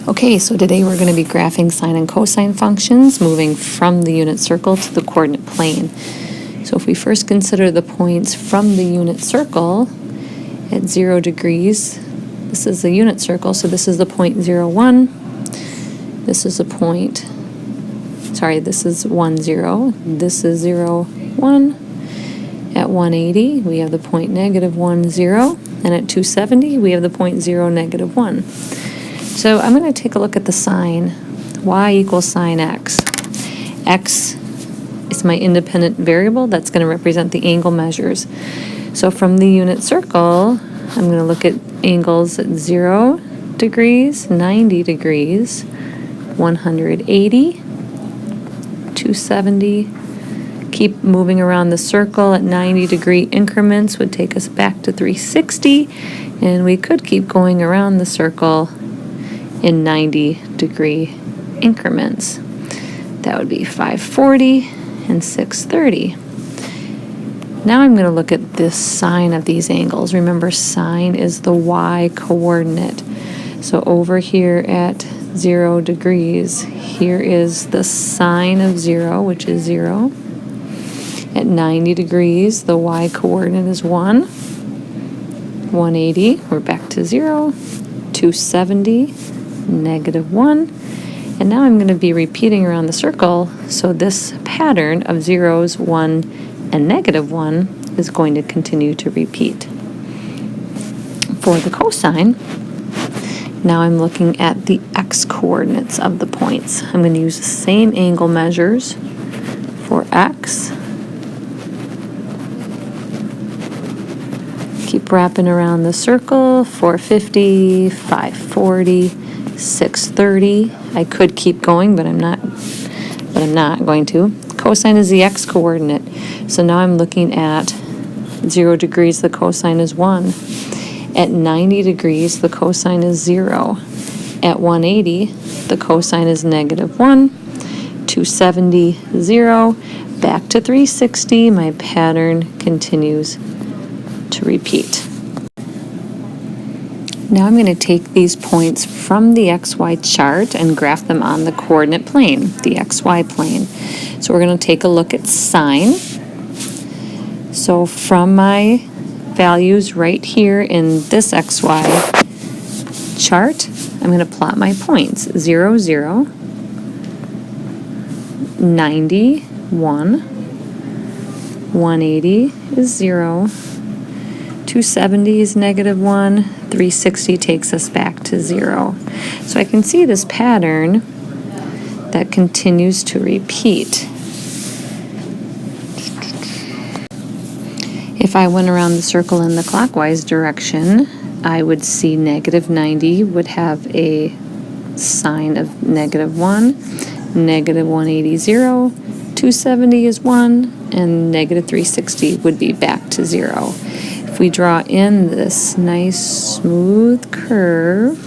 Okay, so today we're going to be graphing sine and cosine functions, moving from the unit circle to the coordinate plane. So if we first consider the points from the unit circle at 0 degrees, this is the unit circle, so this is the point 0, 1. This is a point, this is 1, 0. This is 0, 1. At 180, we have the point negative 1, 0. And at 270, we have the point 0, negative 1. So I'm going to take a look at the sign. Y equals sine x. X is my independent variable. That's going to represent the angle measures. So from the unit circle, I'm going to look at angles at 0 degrees, 90 degrees, 180, 270. Keep moving around the circle at 90-degree increments would take us back to 360. And we could keep going around the circle in 90-degree increments. That would be 540 and 630. Now I'm going to look at this sine of these angles. Remember, sine is the y coordinate. So over here at 0 degrees, here is the sine of 0, which is 0. At 90 degrees, the y coordinate is 1. 180, we're back to 0. 270, negative 1. And now I'm going to be repeating around the circle, so this pattern of 0s, 1, and negative 1 is going to continue to repeat. For the cosine, now I'm looking at the x coordinates of the points. I'm going to use the same angle measures for x. Keep wrapping around the circle, 450, 540, 630. I could keep going, but I'm not going to. Cosine is the x coordinate. So now I'm looking at 0 degrees, the cosine is 1. At 90 degrees, the cosine is 0. At 180, the cosine is negative 1. 270, 0. Back to 360. My pattern continues to repeat. Now I'm going to take these points from the XY chart and graph them on the coordinate plane, the XY plane. So we're going to take a look at sine. So from my values right here in this XY chart, I'm going to plot my points. 0, 0, 90, 1, 180 is 0, 270 is negative 1, 360 takes us back to 0. So I can see this pattern that continues to repeat. If I went around the circle in the clockwise direction, I would see negative 90 would have a sign of negative 1, negative 180, 0, 270 is 1, and negative 360 would be back to 0. If we draw in this nice smooth curve,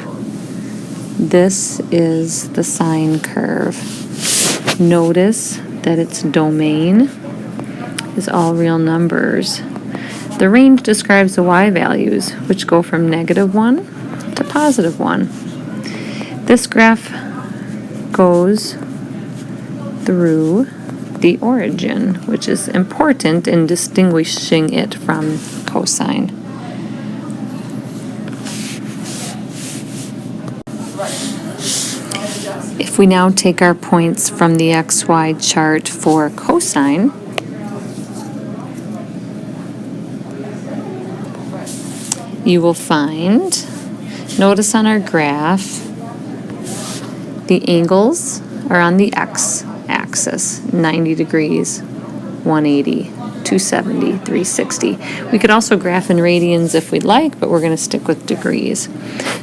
this is the sine curve. Notice that its domain is all real numbers. The range describes the y values, which go from negative 1 to positive 1. This graph goes through the origin, which is important in distinguishing it from cosine. If we now take our points from the XY chart for cosine, you will find, notice on our graph, the angles are on the x-axis, 90 degrees, 180, 270, 360. We could also graph in radians if we'd like, but we're going to stick with degrees.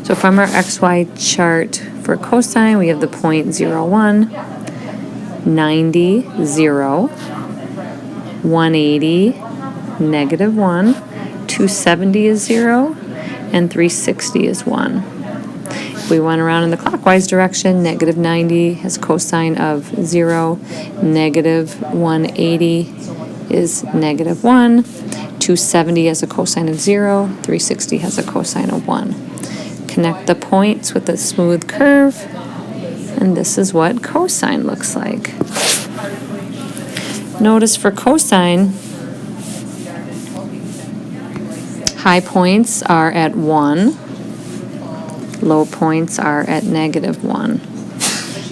So from our XY chart for cosine, we have the point 0, 1, 90, 0, 180, negative 1, 270 is 0, and 360 is 1. If we went around in the clockwise direction, negative 90 has cosine of 0, negative 180 is negative 1, 270 has a cosine of 0, 360 has a cosine of 1. Connect the points with a smooth curve, and this is what cosine looks like. Notice for cosine, high points are at 1, low points are at -1.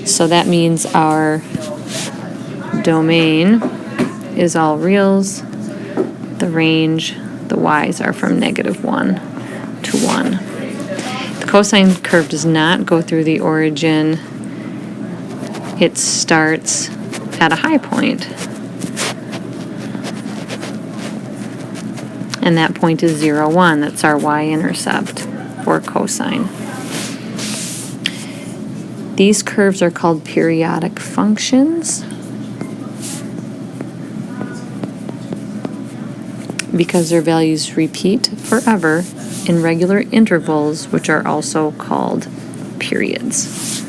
So that means our domain is all reals. The range, the y's are from -1 to 1. The cosine curve does not go through the origin. It starts at a high point. And that point is 0, 1. That's our y-intercept for cosine. These curves are called periodic functions because their values repeat forever in regular intervals, which are also called periods.